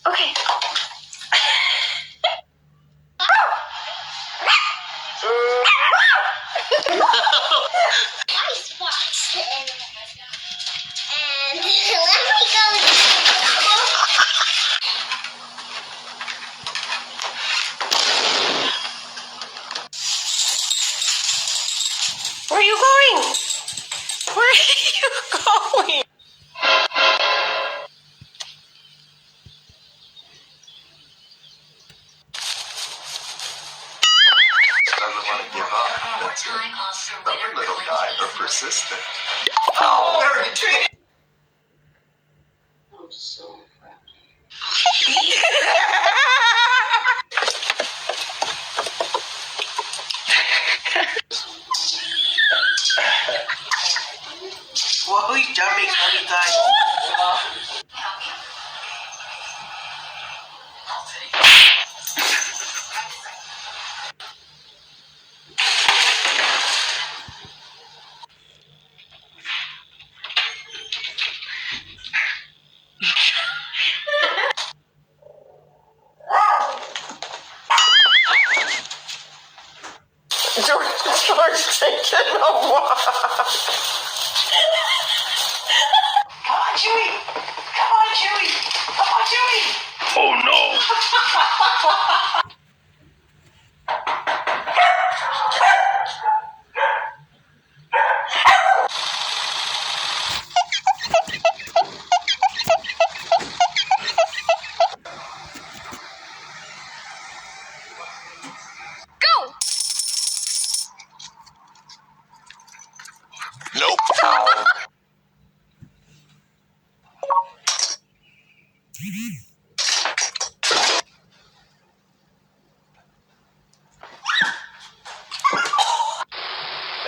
Okay. Icebox. And let me go. Where are you going? Where are you going? Doesn't want to give up. That's it. Stubborn little guy, but persistent. Oh, very good. I'm so Whoa, he's jumping so many times. George taking a walk. Come on, Chewie! Come on, Chewie! Come on, Chewie! Oh no! Go! Nope.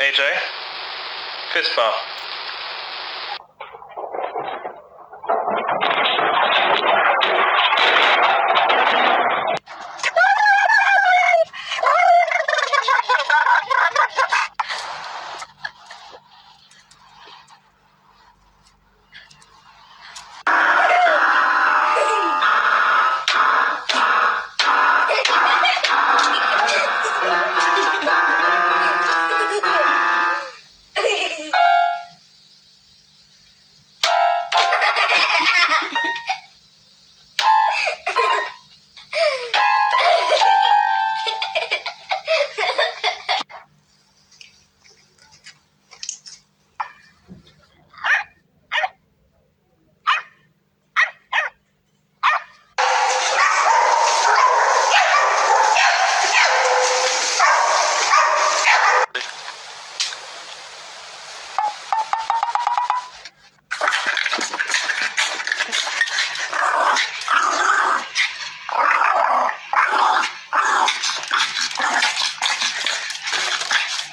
AJ, fist bump.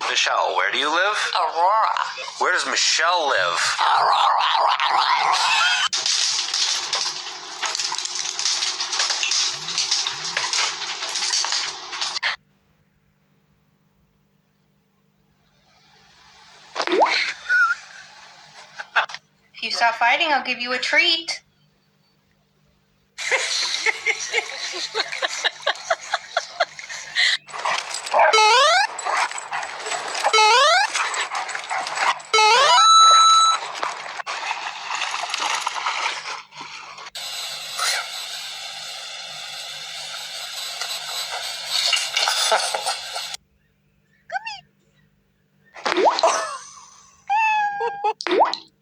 Michelle, where do you live? Aurora. Where does Michelle live? If you stop fighting, I'll give you a treat. Come here.